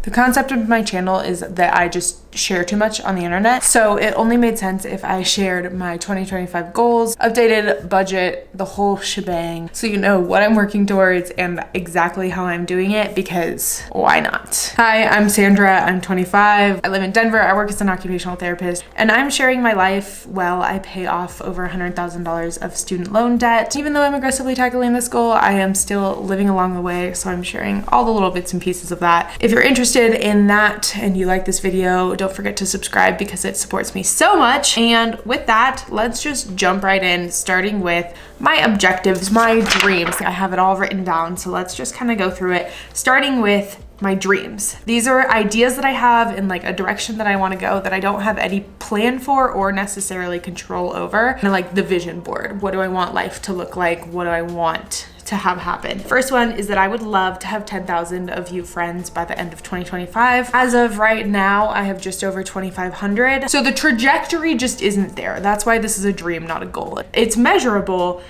The concept of my channel is that I just share too much on the internet. So it only made sense if I shared my 2025 goals, updated budget, the whole shebang, so you know what I'm working towards and exactly how I'm doing it, because why not? Hi, I'm Sandra. I'm 25. I live in Denver. I work as an occupational therapist, and I'm sharing my life while I pay off over $100,000 of student loan debt. Even though I'm aggressively tackling this goal, I am still living along the way, so I'm sharing all the little bits and pieces of that. If you're interested in that and you like this video, don't forget to subscribe because it supports me so much. And with that, let's just jump right in, starting with my objectives, my dreams. I have it all written down, so let's just kind of go through it, starting with my dreams. These are ideas that I have in like a direction that I want to go that I don't have any plan for or necessarily control over. And like the vision board. What do I want life to look like? What do I want to have happen? First one is that I would love to have 10,000 of you friends by the end of 2025. As of right now, I have just over 2,500. So the trajectory just isn't there. That's why this is a dream, not a goal. It's measurable,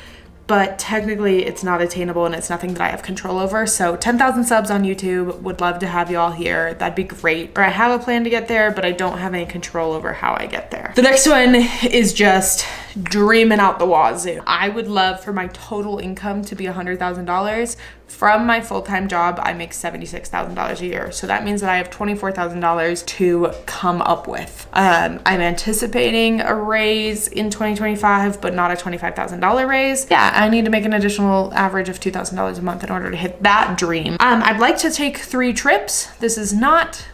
but technically it's not attainable and it's nothing that I have control over. So 10,000 subs on YouTube, would love to have you all here. That'd be great. Or I have a plan to get there, but I don't have any control over how I get there. The next one is just dreaming out the wazoo. I would love for my total income to be $100,000. From my full-time job, I make $76,000 a year. So that means that I have $24,000 to come up with. I'm anticipating a raise in 2025, but not a $25,000 raise. Yeah, I need to make an additional average of $2,000 a month in order to hit that dream. I'd like to take 3 trips. This is not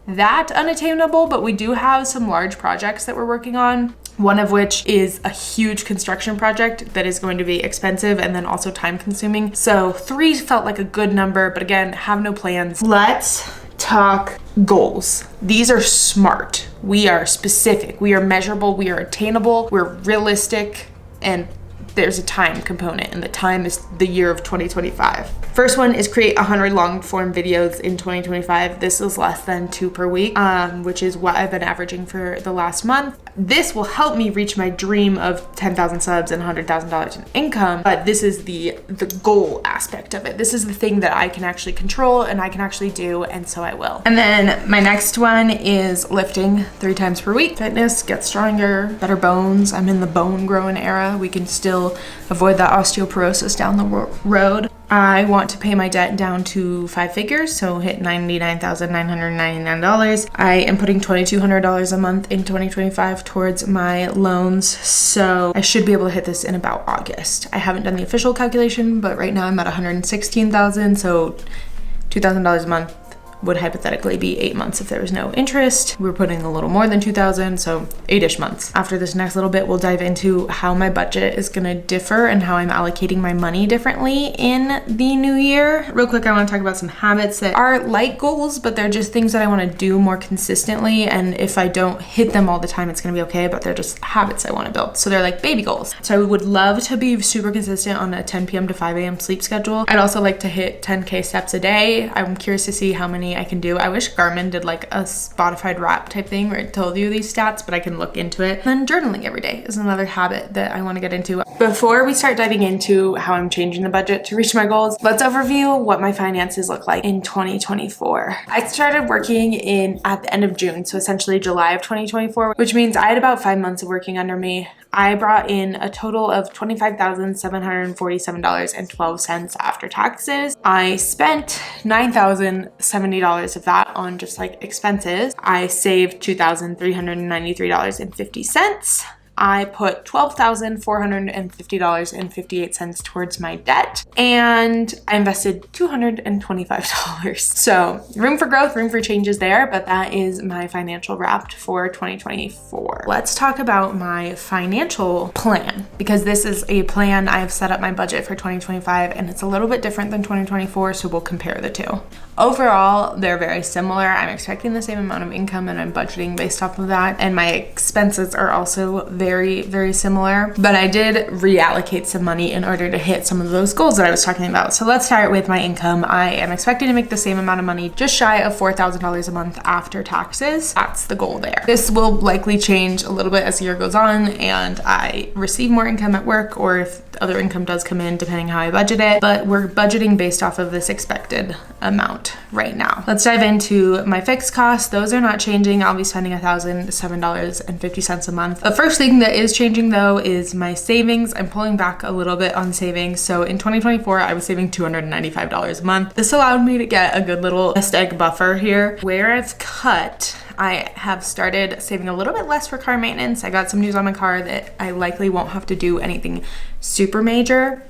that unattainable, but we do have some large projects that we're working on. One of which is a huge construction project that is going to be expensive and then also time consuming. So 3 felt like a good number, but again, have no plans. Let's talk goals. These are smart. We are specific. We are measurable. We are attainable. We're realistic. And there's a time component, and the time is the year of 2025. First one is create 100 long form videos in 2025. This is less than 2 per week, which is what I've been averaging for the last month. This will help me reach my dream of 10,000 subs and $100,000 in income, but this is the goal aspect of it. This is the thing that I can actually control and I can actually do, and so I will. And then my next one is lifting 3 times per week. Fitness, get stronger, better bones. I'm in the bone growing era. We can still avoid that osteoporosis down the road. I want to pay my debt down to 5 figures, so hit $99,999. I am putting $2,200 a month in 2025 towards my loans, so I should be able to hit this in about August. I haven't done the official calculation, but right now I'm at $116,000, so $2,000 a month would hypothetically be 8 months if there was no interest. We're putting a little more than 2,000, so 8-ish months. After this next little bit, we'll dive into how my budget is gonna differ and how I'm allocating my money differently in the new year. Real quick, I wanna talk about some habits that are like goals, but they're just things that I wanna do more consistently, and if I don't hit them all the time, it's gonna be okay, but they're just habits I wanna build. So they're like baby goals. So I would love to be super consistent on a 10 p.m. to 5 a.m. sleep schedule. I'd also like to hit 10K steps a day. I'm curious to see how many I can do. I wish Garmin did like a Spotify rap type thing where it told you these stats, but I can look into it. And then journaling every day is another habit that I want to get into. Before we start diving into how I'm changing the budget to reach my goals, let's overview what my finances look like in 2024. I started working at the end of June, so essentially July of 2024, which means I had about 5 months of working under me. I brought in a total of $25,747.12 after taxes. I spent $9,070 of that on just like expenses. I saved $2,393.50. I put $12,450.58 towards my debt, and I invested $225. So room for growth, room for changes there, but that is my financial wrap for 2024. Let's talk about my financial plan, because this is a plan I have set up my budget for 2025, and it's a little bit different than 2024, so we'll compare the two. Overall, they're very similar. I'm expecting the same amount of income and I'm budgeting based off of that. And my expenses are also very, very similar. But I did reallocate some money in order to hit some of those goals that I was talking about. So let's start with my income. I am expecting to make the same amount of money, just shy of $4,000 a month after taxes. That's the goal there. This will likely change a little bit as the year goes on and I receive more income at work, or if other income does come in depending how I budget it, but we're budgeting based off of this expected amount right now. Let's dive into my fixed costs. Those are not changing. I'll be spending $1,007.50 a month. The first thing that is changing though is my savings. I'm pulling back a little bit on savings. So in 2024, I was saving $295 a month. This allowed me to get a good little nest egg buffer here. Where I've cut, I have started saving a little bit less for car maintenance. I got some news on my car that I likely won't have to do anything super major.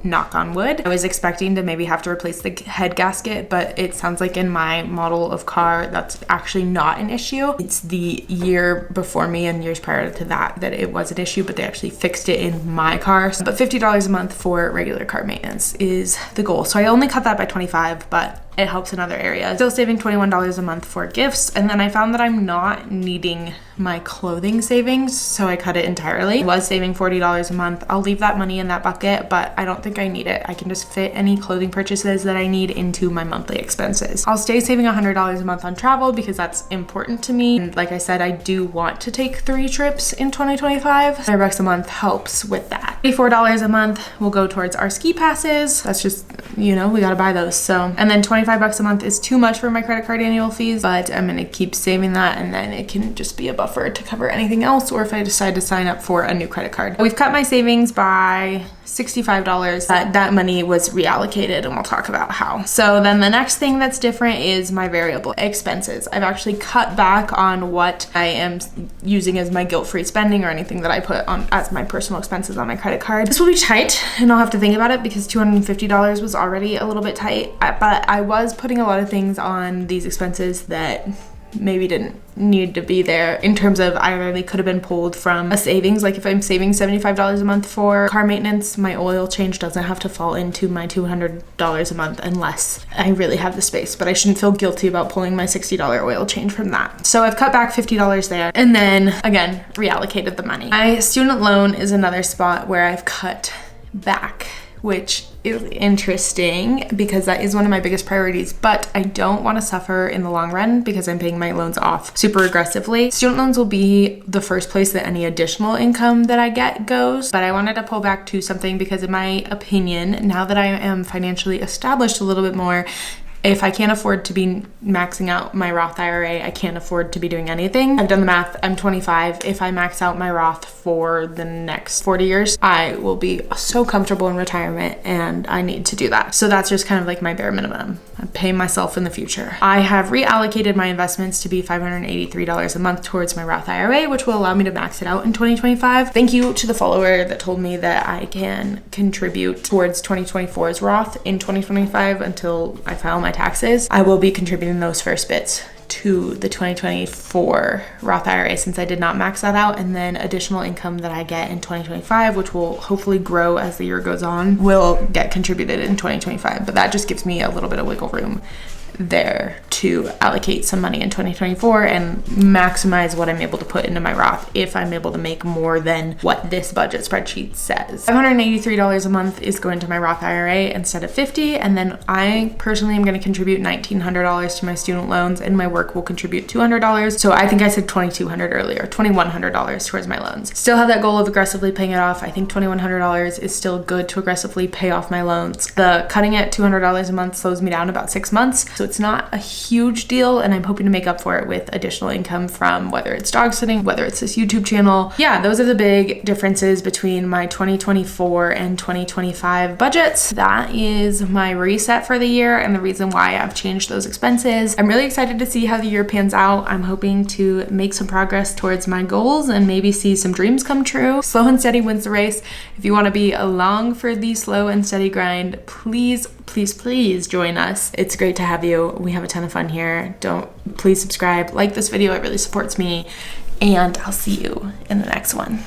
Knock on wood. I was expecting to maybe have to replace the head gasket, but it sounds like in my model of car, that's actually not an issue. It's the year before me and years prior to that it was an issue, but they actually fixed it in my car. But $50 a month for regular car maintenance is the goal. So I only cut that by 25, but it helps in other areas. Still saving $21 a month for gifts. And then I found that I'm not needing my clothing savings, so I cut it entirely. I was saving $40 a month. I'll leave that money in that bucket, but I don't think I need it. I can just fit any clothing purchases that I need into my monthly expenses. I'll stay saving $100 a month on travel because that's important to me. And like I said, I do want to take 3 trips in 2025. $100 a month helps with that. $84 a month will go towards our ski passes. That's just, you know, we gotta buy those. So, and then $25 a month is too much for my credit card annual fees, but I'm gonna keep saving that, and then it can just be a buffer to cover anything else, or if I decide to sign up for a new credit card. We've cut my savings by $65. That money was reallocated, and we'll talk about how. So then the next thing that's different is my variable expenses. I've actually cut back on what I am using as my guilt-free spending or anything that I put on as my personal expenses on my credit card. This will be tight, and I'll have to think about it because $250 was already a little bit tight, but I was putting a lot of things on these expenses that maybe didn't need to be there, in terms of either they could have been pulled from a savings. Like if I'm saving $75 a month for car maintenance, my oil change doesn't have to fall into my $200 a month unless I really have the space, but I shouldn't feel guilty about pulling my $60 oil change from that. So I've cut back $50 there, and then again reallocated the money. My student loan is another spot where I've cut back, which is interesting because that is one of my biggest priorities, but I don't want to suffer in the long run because I'm paying my loans off super aggressively. Student loans will be the first place that any additional income that I get goes, but I wanted to pull back to something because in my opinion, now that I am financially established a little bit more, if I can't afford to be maxing out my Roth IRA, I can't afford to be doing anything. I've done the math. I'm 25. If I max out my Roth for the next 40 years, I will be so comfortable in retirement, and I need to do that. So that's just kind of like my bare minimum. I'm paying myself in the future. I have reallocated my investments to be $583 a month towards my Roth IRA, which will allow me to max it out in 2025. Thank you to the follower that told me that I can contribute towards 2024's Roth in 2025 until I file my taxes. I will be contributing those first bits to the 2024 Roth IRA since I did not max that out, and then additional income that I get in 2025, which will hopefully grow as the year goes on, will get contributed in 2025. But that just gives me a little bit of wiggle room there to allocate some money in 2024 and maximize what I'm able to put into my Roth if I'm able to make more than what this budget spreadsheet says. $583 a month is going to my Roth IRA instead of $50, and then I personally am going to contribute $1,900 to my student loans, and my work will contribute $200. So I think I said $2,200 earlier, $2,100 towards my loans. Still have that goal of aggressively paying it off. I think $2,100 is still good to aggressively pay off my loans. The cutting at $200 a month slows me down about 6 months. So it's not a huge deal, and I'm hoping to make up for it with additional income from whether it's dog sitting, whether it's this YouTube channel. Yeah, those are the big differences between my 2024 and 2025 budgets. That is my reset for the year and the reason why I've changed those expenses. I'm really excited to see how the year pans out. I'm hoping to make some progress towards my goals and maybe see some dreams come true. Slow and steady wins the race. If you want to be along for the slow and steady grind, please join us. It's great to have you. We have a ton of fun here. Please subscribe, like this video. It really supports me, and I'll see you in the next one.